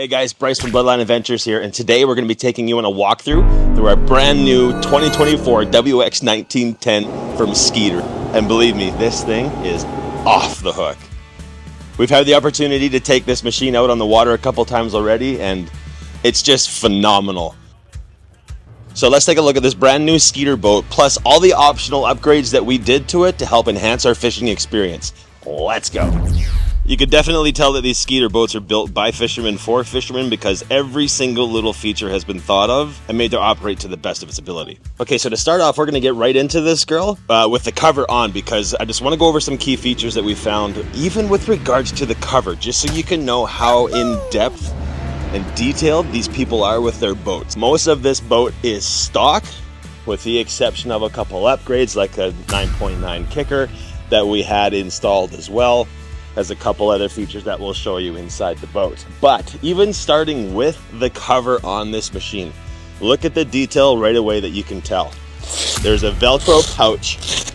Hey guys, Bryce from Bloodline Adventures here, and today we're going to be taking you on a walkthrough through our brand new 2024 WX1910 from Skeeter. And believe me, this thing is off the hook. We've had the opportunity to take this machine out on the water a couple times already, and it's just phenomenal. So let's take a look at this brand new Skeeter boat, plus all the optional upgrades that we did to it to help enhance our fishing experience. Let's go. You could definitely tell that these Skeeter boats are built by fishermen for fishermen because every single little feature has been thought of and made to operate to the best of its ability. Okay, so to start off, we're going to get right into this girl with the cover on, because I just want to go over some key features that we found, even with regards to the cover, just so you can know how in-depth and detailed these people are with their boats. Most of this boat is stock, with the exception of a couple upgrades like a 9.9 kicker that we had installed as well. Has a couple other features that we'll show you inside the boat. But even starting with the cover on this machine, look at the detail right away that you can tell. There's a Velcro pouch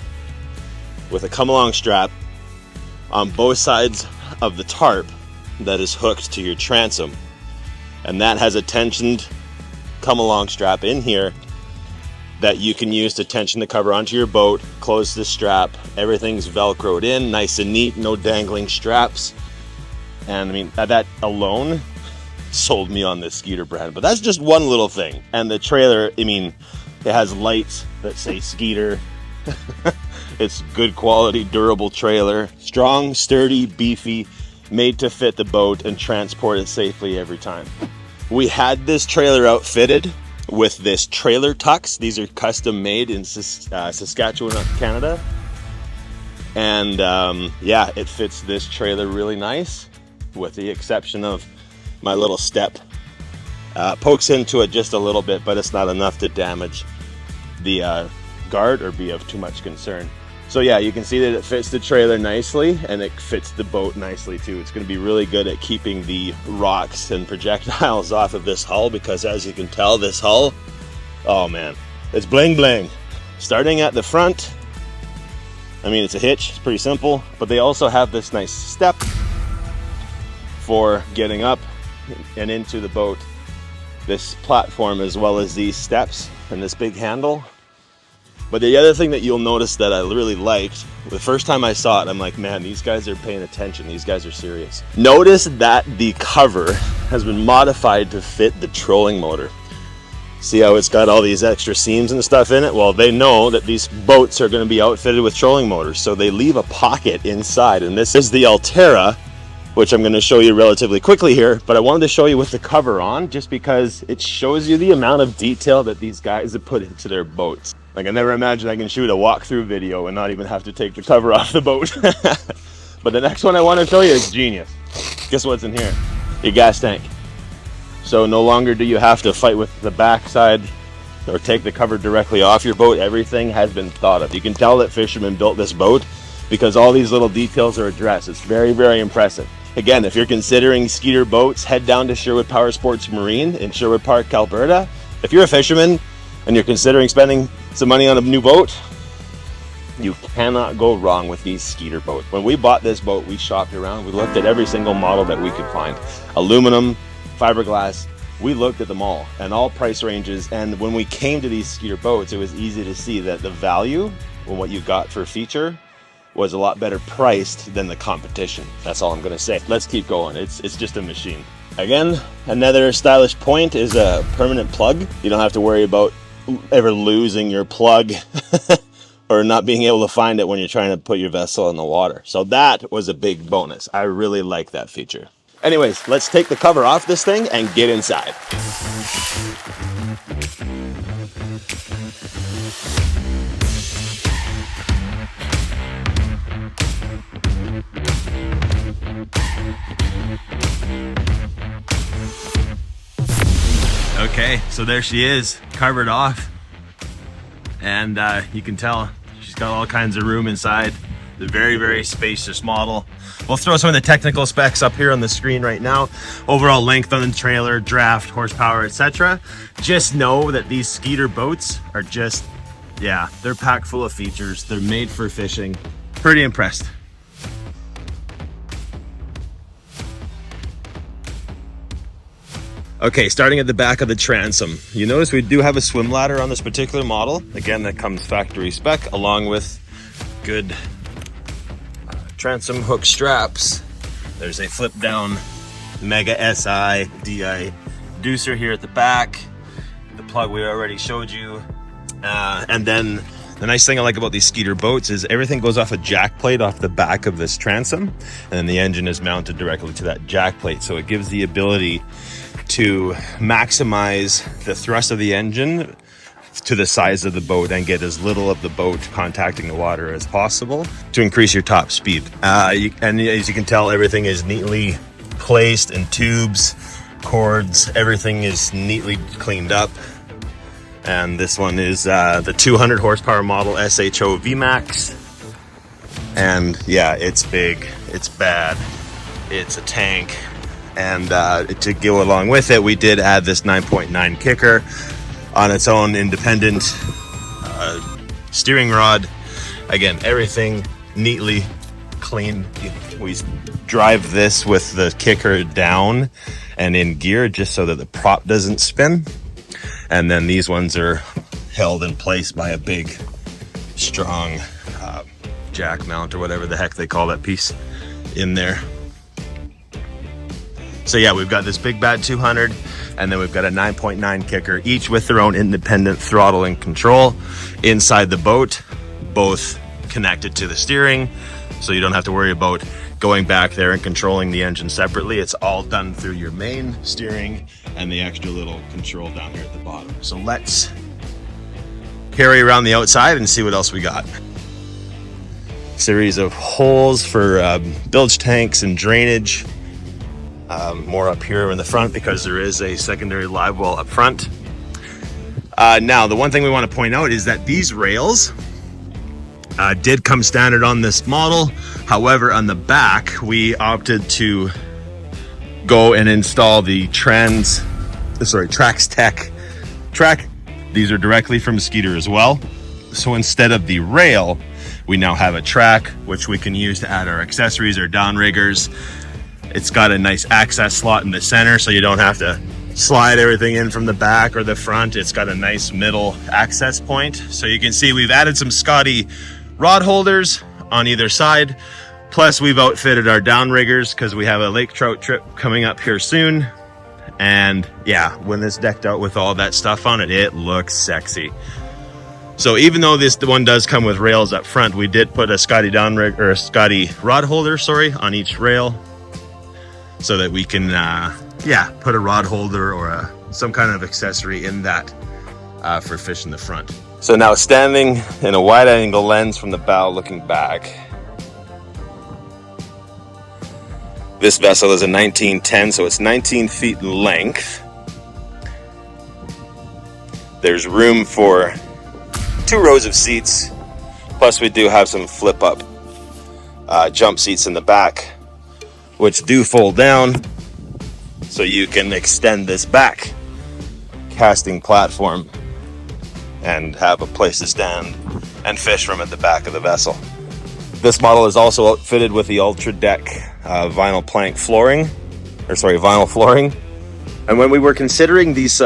with a come-along strap on both sides of the tarp that is hooked to your transom. And that has a tensioned come-along strap in here that you can use to tension the cover onto your boat, close the strap. Everything's Velcroed in, nice and neat, no dangling straps. And I mean, that alone sold me on this Skeeter brand, but that's just one little thing. And the trailer, I mean, it has lights that say Skeeter. It's good quality, durable trailer. Strong, sturdy, beefy, made to fit the boat and transport it safely every time. We had this trailer outfitted with this trailer tucks. These are custom made in Saskatchewan, Canada. And yeah, it fits this trailer really nice, with the exception of my little step. Pokes into it just a little bit, but it's not enough to damage the guard or be of too much concern. So yeah, you can see that it fits the trailer nicely, and it fits the boat nicely too. It's going to be really good at keeping the rocks and projectiles off of this hull, because as you can tell, this hull, oh man, it's bling bling. Starting at the front, I mean, it's a hitch, it's pretty simple, but they also have this nice step for getting up and into the boat. This platform, as well as these steps and this big handle. But the other thing that you'll notice that I really liked, the first time I saw it, I'm like, man, these guys are paying attention. These guys are serious. Notice that the cover has been modified to fit the trolling motor. See how it's got all these extra seams and stuff in it? Well, they know that these boats are going to be outfitted with trolling motors, so they leave a pocket inside. And this is the Altera, which I'm going to show you relatively quickly here, but I wanted to show you with the cover on, just because it shows you the amount of detail that these guys have put into their boats. Like, I never imagined I can shoot a walkthrough video and not even have to take the cover off the boat. But the next one I want to show you is genius. Guess what's in here? Your gas tank. So no longer do you have to fight with the backside or take the cover directly off your boat. Everything has been thought of. You can tell that fishermen built this boat because all these little details are addressed. It's very, very impressive. Again, if you're considering Skeeter boats, head down to Sherwood Power Sports Marine in Sherwood Park, Alberta. If you're a fisherman and you're considering spending some money on a new boat, you cannot go wrong with these Skeeter boats. When we bought this boat, we shopped around. We looked at every single model that we could find. Aluminum, fiberglass, we looked at them all and all price ranges. And when we came to these Skeeter boats, it was easy to see that the value and what you got for feature was a lot better priced than the competition. That's all I'm gonna say. Let's keep going. It's just a machine. Again, another stylish point is a permanent plug. You don't have to worry about ever losing your plug or not being able to find it when you're trying to put your vessel in the water. So that was a big bonus. I really like that feature. Anyways, let's take the cover off this thing and get inside. Okay, so there she is, covered off, and you can tell she's got all kinds of room inside. The very, very spacious model. We'll throw some of the technical specs up here on the screen right now. Overall length on the trailer, draft, horsepower, etc. Just know that these Skeeter boats are just, yeah, they're packed full of features. They're made for fishing. Pretty impressed. Okay, starting at the back of the transom. You notice we do have a swim ladder on this particular model. Again, that comes factory spec, along with good transom hook straps. There's a flip down Mega SI DI deucer here at the back. The plug we already showed you. And then the nice thing I like about these Skeeter boats is everything goes off a jack plate off the back of this transom, and then the engine is mounted directly to that jack plate. So it gives the ability to maximize the thrust of the engine to the size of the boat and get as little of the boat contacting the water as possible to increase your top speed. And as you can tell, everything is neatly placed in tubes, cords, everything is neatly cleaned up. And this one is the 200 horsepower model SHO VMAX. And yeah, it's big, it's bad, it's a tank. And to go along with it, we did add this 9.9 kicker on its own independent steering rod. Again, everything neatly clean. We drive this with the kicker down and in gear just so that the prop doesn't spin. And then these ones are held in place by a big, strong jack mount or whatever the heck they call that piece in there. So yeah, we've got this big bad 200, and then we've got a 9.9 kicker, each with their own independent throttle and control inside the boat, both connected to the steering, so you don't have to worry about going back there and controlling the engine separately. It's all done through your main steering and the extra little control down here at the bottom. So let's carry around the outside and see what else we got. Series of holes for bilge tanks and drainage. More up here in the front because there is a secondary live well up front. Now, the one thing we want to point out is that these rails did come standard on this model. However, on the back, we opted to go and install the Traxstech Track. These are directly from Skeeter as well. So instead of the rail, we now have a track, which we can use to add our accessories or downriggers. It's got a nice access slot in the center, so you don't have to slide everything in from the back or the front. It's got a nice middle access point. So you can see we've added some Scotty rod holders on either side. Plus we've outfitted our downriggers because we have a lake trout trip coming up here soon. And yeah, when it's decked out with all that stuff on it, it looks sexy. So even though this one does come with rails up front, we did put a Scotty downrig or a Scotty rod holder, on each rail, so that we can, put a rod holder or some kind of accessory in that for fish in the front. So now standing in a wide angle lens from the bow looking back, this vessel is a 1910, so it's 19 feet in length. There's room for 2 rows of seats, plus we do have some flip up jump seats in the back, which do fold down, so you can extend this back casting platform and have a place to stand and fish from at the back of the vessel. This model is also outfitted with the Ultra Deck vinyl flooring. And when we were considering these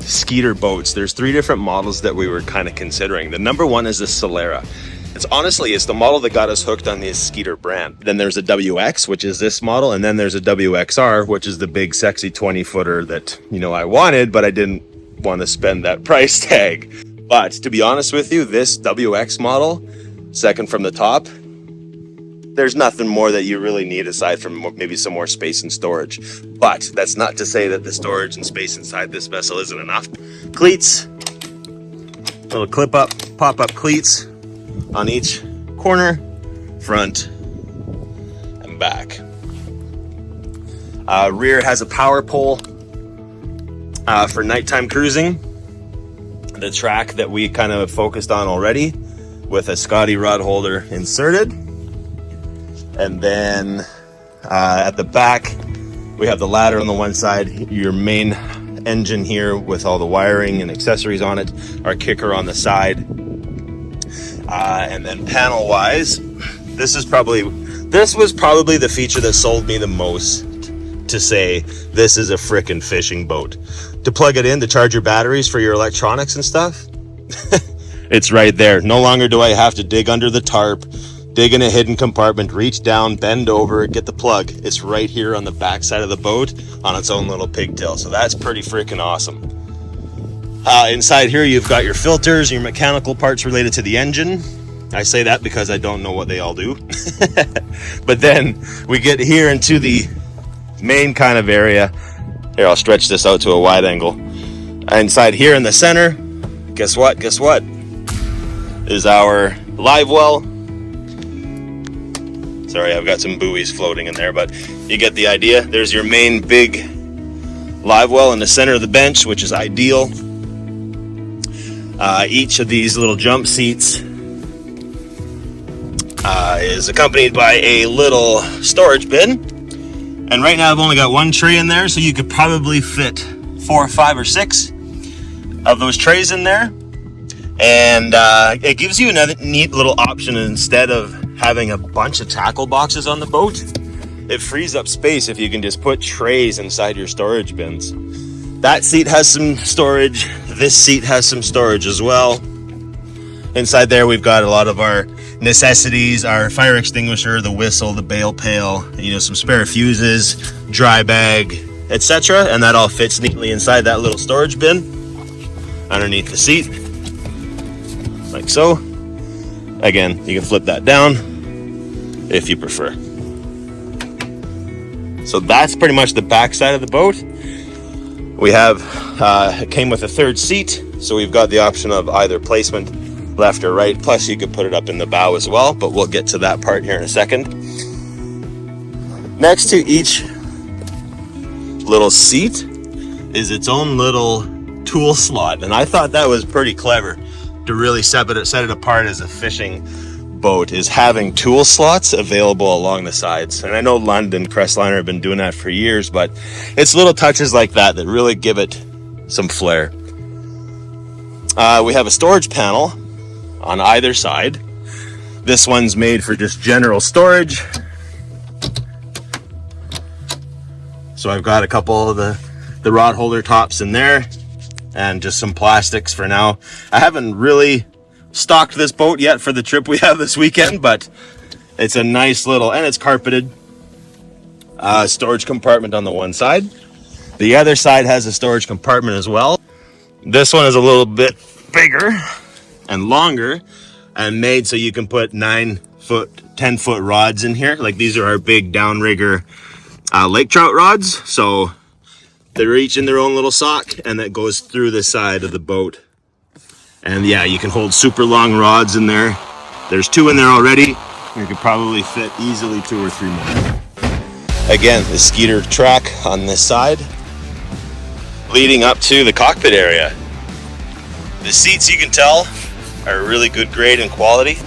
Skeeter boats, there's 3 different models that we were kind of considering. The number one is the Solera. It's the model that got us hooked on the Skeeter brand. Then there's a WX, which is this model, and then there's a WXR, which is the big sexy 20-footer that, I wanted, but I didn't want to spend that price tag. But to be honest with you, this WX model, second from the top, there's nothing more that you really need aside from maybe some more space and storage. But that's not to say that the storage and space inside this vessel isn't enough. Cleats, little pop-up cleats on each corner, front, and back. Rear has a power pole for nighttime cruising. The track that we kind of focused on already with a Scotty rod holder inserted. And then at the back, we have the ladder on the one side, your main engine here with all the wiring and accessories on it, our kicker on the side. And then panel wise, this was probably the feature that sold me the most to say this is a frickin' fishing boat. To plug it in to charge your batteries for your electronics and stuff, it's right there. No longer do I have to dig under the tarp, dig in a hidden compartment, reach down, bend over, get the plug. It's right here on the back side of the boat on its own little pigtail. So that's pretty freaking awesome. Inside here, you've got your filters, your mechanical parts related to the engine. I say that because I don't know what they all do. But then we get here into the main kind of area. Here, I'll stretch this out to a wide angle. Inside here in the center, guess what? Guess what? Is our live well. Sorry, I've got some buoys floating in there, but you get the idea. There's your main big live well in the center of the bench, which is ideal. Each of these little jump seats is accompanied by a little storage bin. And right now I've only got one tray in there, so you could probably fit 4, 5, or 6 of those trays in there. And it gives you another neat little option. Instead of having a bunch of tackle boxes on the boat, it frees up space if you can just put trays inside your storage bins. That seat has some storage. This seat has some storage as well. Inside there we've got a lot of our necessities, our fire extinguisher, the whistle, the bale pail, some spare fuses, dry bag, etc. And that all fits neatly inside that little storage bin underneath the seat, like so. Again, you can flip that down if you prefer. So that's pretty much the back side of the boat. We have, it came with a third seat, so we've got the option of either placement, left or right, plus you could put it up in the bow as well, but we'll get to that part here in a second. Next to each little seat is its own little tool slot, and I thought that was pretty clever to really set it apart as a fishing boat, is having tool slots available along the sides. And I know Lund and Crestliner have been doing that for years, but it's little touches like that that really give it some flair. We have a storage panel on either side. This one's made for just general storage. So I've got a couple of the rod holder tops in there and just some plastics for now. I haven't really stocked this boat yet for the trip we have this weekend, but it's a nice little, and it's carpeted, storage compartment on the one side. The other side has a storage compartment as well. This one is a little bit bigger and longer and made so you can put 9-foot, 10-foot rods in here. Like, these are our big downrigger lake trout rods. So they're each in their own little sock, and that goes through the side of the boat. And yeah, you can hold super long rods in there. There's 2 in there already. You could probably fit easily 2 or 3 more. Again, the Skeeter track on this side, leading up to the cockpit area. The seats, you can tell, are really good grade and quality.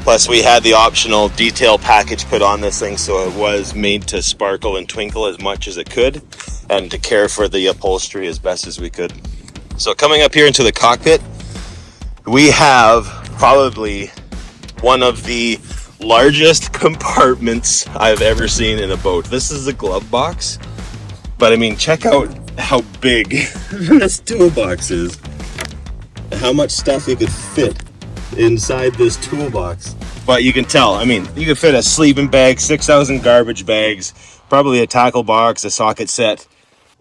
Plus we had the optional detail package put on this thing, so it was made to sparkle and twinkle as much as it could, and to care for the upholstery as best as we could. So coming up here into the cockpit, we have probably one of the largest compartments I've ever seen in a boat. This is a glove box, but I mean, check out how big this toolbox is. How much stuff you could fit inside this toolbox. But you can tell, I mean, you could fit a sleeping bag, 6,000 garbage bags, probably a tackle box, a socket set,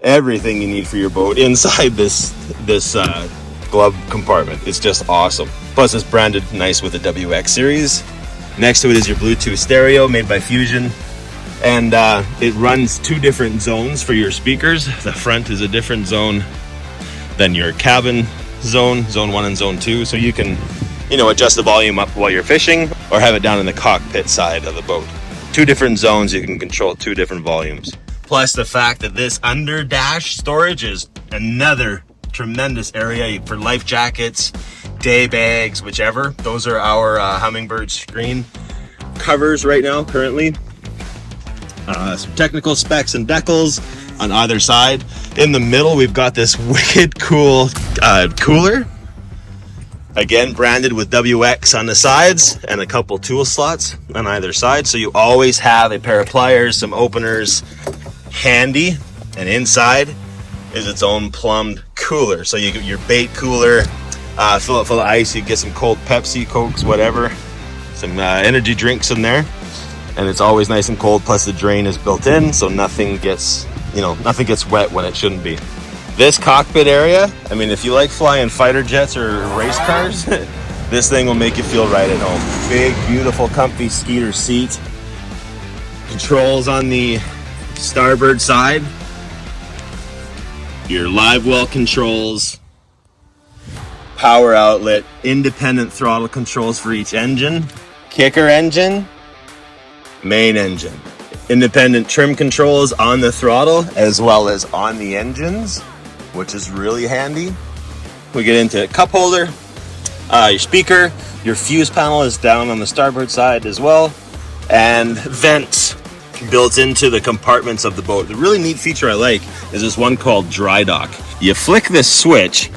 everything you need for your boat inside this glove compartment. It's just awesome. Plus it's branded nice with the WX series. Next to it is your Bluetooth stereo made by Fusion, and it runs 2 different zones for your speakers. The front is a different zone than your cabin zone 1 and zone 2, so you can adjust the volume up while you're fishing, or have it down in the cockpit side of the boat. 2 different zones, you can control 2 different volumes. Plus the fact that this under dash storage is another tremendous area for life jackets, day bags, whichever. Those are our Humminbird screen covers right now, currently. Some technical specs and decals on either side. In the middle, we've got this wicked cool cooler. Again, branded with WX on the sides, and a couple tool slots on either side. So you always have a pair of pliers, some openers, handy, and inside is its own plumbed cooler. So you get your bait cooler, fill it full of ice, you get some cold Pepsi, Cokes, whatever, some energy drinks in there, and it's always nice and cold. Plus the drain is built in, so nothing gets, nothing gets wet when it shouldn't be. This cockpit area, I mean, if you like flying fighter jets or race cars, this thing will make you feel right at home. Big, beautiful, comfy Skeeter seat. Controls on the starboard side. Your live well controls. Power outlet. Independent throttle controls for each engine. Kicker engine. Main engine. Independent trim controls on the throttle as well as on the engines, which is really handy. We get into cup holder. Your speaker. Your fuse panel is down on the starboard side as well. And vents built into the compartments of the boat. The really neat feature I like is this one called dry dock. You flick this switch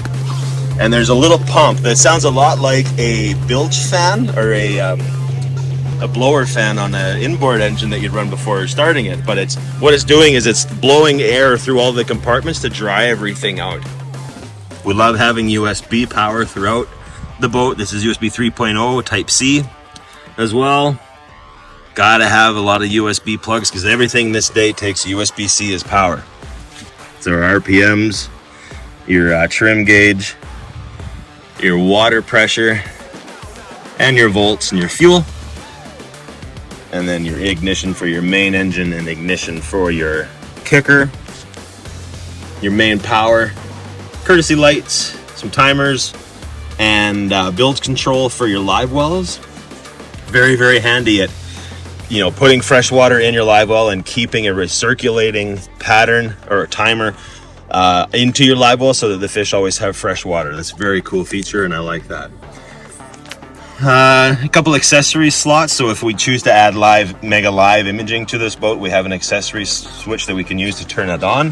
and there's a little pump that sounds a lot like a bilge fan or a blower fan on an inboard engine that you'd run before starting it. But what it's doing is it's blowing air through all the compartments to dry everything out. We love having USB power throughout the boat. This is USB 3.0 Type C as well. Gotta have a lot of USB plugs because everything this day takes USB-C as power. So our RPMs, your trim gauge, your water pressure, and your volts and your fuel. And then your ignition for your main engine and ignition for your kicker. Your main power, courtesy lights, some timers, and bilge control for your live wells. Very, very handy at putting fresh water in your live well and keeping a recirculating pattern or a timer into your live well so that the fish always have fresh water. That's a very cool feature and I like that. A couple accessory slots. So if we choose to add mega live imaging to this boat, we have an accessory switch that we can use to turn it on.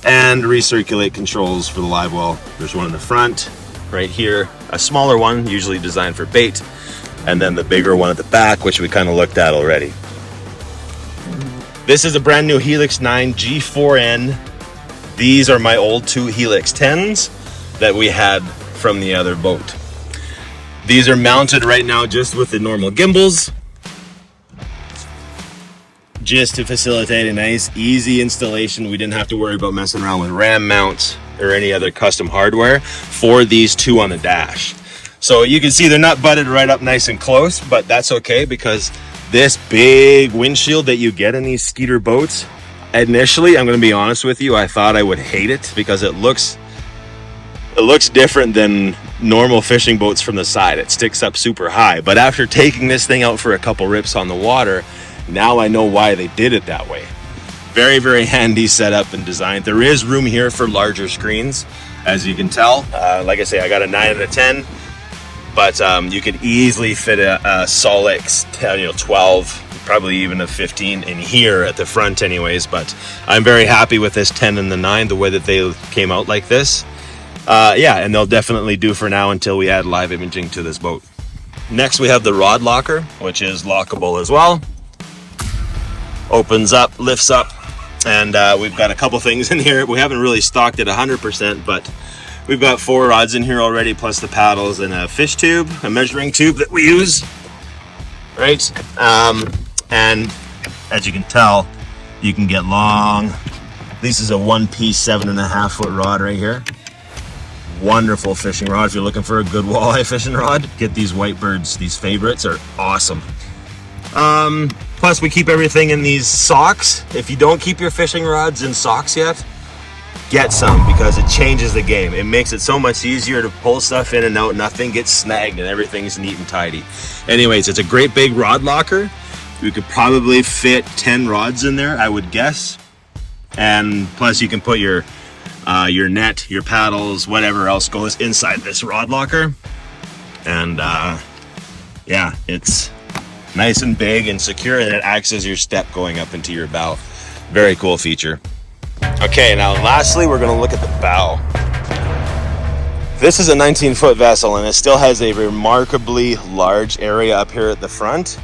And recirculate controls for the live well. There's one in the front right here, a smaller one usually designed for bait, and then the bigger one at the back, which we kind of looked at already. This is a brand new Helix 9 G4N. These are my old two Helix 10s that we had from the other boat. These are mounted right now just with the normal gimbals, just to facilitate a nice, easy installation. We didn't have to worry about messing around with RAM mounts or any other custom hardware for these two on the dash. So you can see they're not butted right up nice and close, but that's okay because this big windshield that you get in these Skeeter boats, initially, I'm going to be honest with you, I thought I would hate it because it looks different than normal fishing boats from the side. It sticks up super high. But after taking this thing out for a couple rips on the water, now I know why they did it that way. Very, very handy setup and design. There is room here for larger screens, as you can tell. Like I say, I got a 9 out of 10. But you could easily fit a Solix 12, probably even a 15 in here at the front anyways. But I'm very happy with this 10 and the 9, the way that they came out like this. And they'll definitely do for now until we add live imaging to this boat. Next we have the rod locker, which is lockable as well. Opens up, lifts up, and we've got a couple things in here. We haven't really stocked it 100%, but we've got 4 rods in here already, plus the paddles and a fish tube, a measuring tube that we use, right? And as you can tell, you can get long. This is a one-piece 7.5 foot rod right here. Wonderful fishing rod. If you're looking for a good walleye fishing rod, get these Whitebirds. These favorites are awesome. Plus we keep everything in these socks. If you don't keep your fishing rods in socks yet, get some, because it changes the game. It makes it so much easier to pull stuff in and out. Nothing gets snagged and everything's neat and tidy. Anyways, it's a great big rod locker. You could probably fit 10 rods in there, I would guess. And plus you can put your net, your paddles, whatever else goes inside this rod locker. And yeah, it's nice and big and secure, and it acts as your step going up into your bow. Very cool feature. Okay, now lastly, we're going to look at the bow. This is a 19-foot vessel, and it still has a remarkably large area up here at the front,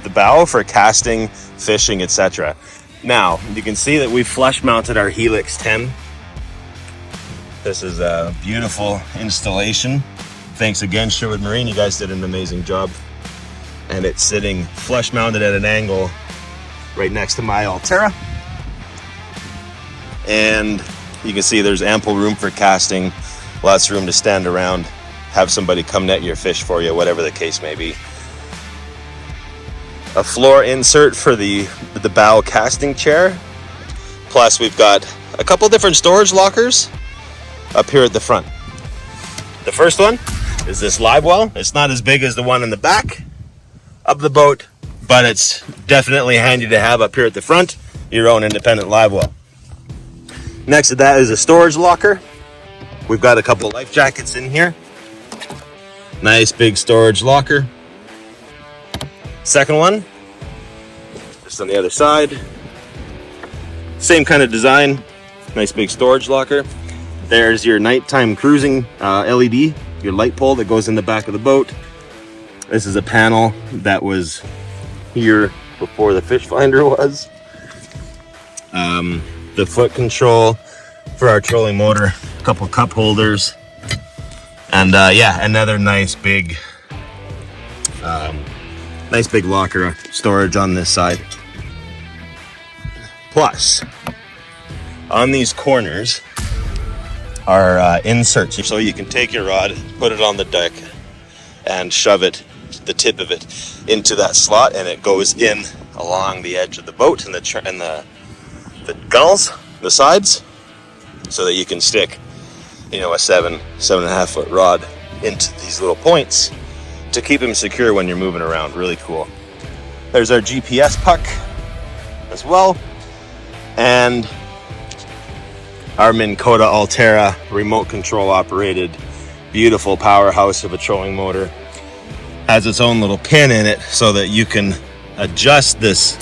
the bow, for casting, fishing, etc. Now, you can see that we flush mounted our Helix 10. This is a beautiful installation. Thanks again, Sherwood Marine. You guys did an amazing job. And it's sitting flush mounted at an angle right next to my Altera. And you can see there's ample room for casting, lots of room to stand around, have somebody come net your fish for you, whatever the case may be. A floor insert for the bow casting chair. Plus we've got a couple different storage lockers up here at the front. The first one is this live well. It's not as big as the one in the back of the boat, but it's definitely handy to have up here at the front, your own independent live well. Next to that is a storage locker. We've got a couple of life jackets in here. Nice big storage locker. Second one, just on the other side. Same kind of design, nice big storage locker. There's your nighttime cruising LED, your light pole that goes in the back of the boat. This is a panel that was here before the fish finder was. The foot control for our trolling motor, a couple cup holders, and yeah, another nice big locker storage on this side. Plus, on these corners are inserts, so you can take your rod, put it on the deck, and shove it, the tip of it, into that slot, and it goes in along the edge of the boat and the gunnels, the sides, so that you can stick, you know, a 7.5 foot rod into these little points to keep them secure when you're moving around. Really cool. There's our GPS puck as well, and our Minn Kota Altera remote control operated beautiful powerhouse of a trolling motor. Has its own little pin in it so that you can adjust this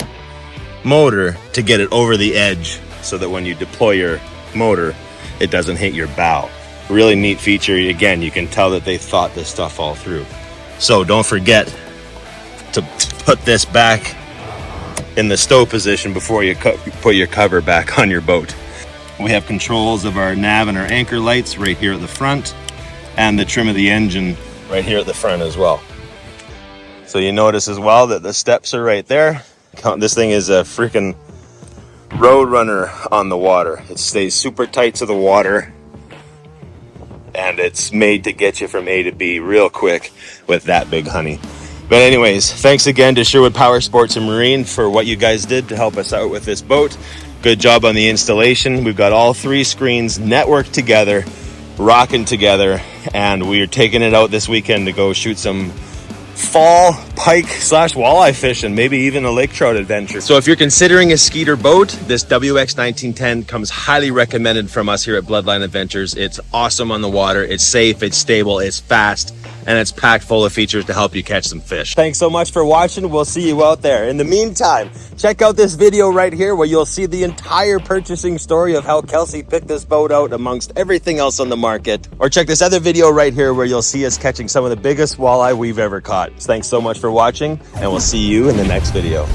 motor to get it over the edge so that when you deploy your motor, it doesn't hit your bow. Really neat feature. Again, you can tell that they thought this stuff all through. So don't forget to put this back in the stow position before you put your cover back on your boat. We have controls of our nav and our anchor lights right here at the front, and the trim of the engine right here at the front as well. So you notice as well that the steps are right there. This thing is a freaking road runner on the water. It stays super tight to the water, and it's made to get you from A to B real quick with that big honey. But anyways, thanks again to Sherwood Power Sports and Marine for what you guys did to help us out with this boat. Good job on the installation. We've got all three screens networked together, rocking together, and we are taking it out this weekend to go shoot some fall pike / walleye fishing, maybe even a lake trout adventure. So if you're considering a Skeeter boat, this WX1910 comes highly recommended from us here at Bloodline Adventures. It's awesome on the water, it's safe, it's stable, it's fast, and it's packed full of features to help you catch some fish. Thanks so much for watching. We'll see you out there. In the meantime, check out this video right here where you'll see the entire purchasing story of how Kelsey picked this boat out amongst everything else on the market. Or check this other video right here where you'll see us catching some of the biggest walleye we've ever caught. Thanks so much for watching, and we'll see you in the next video.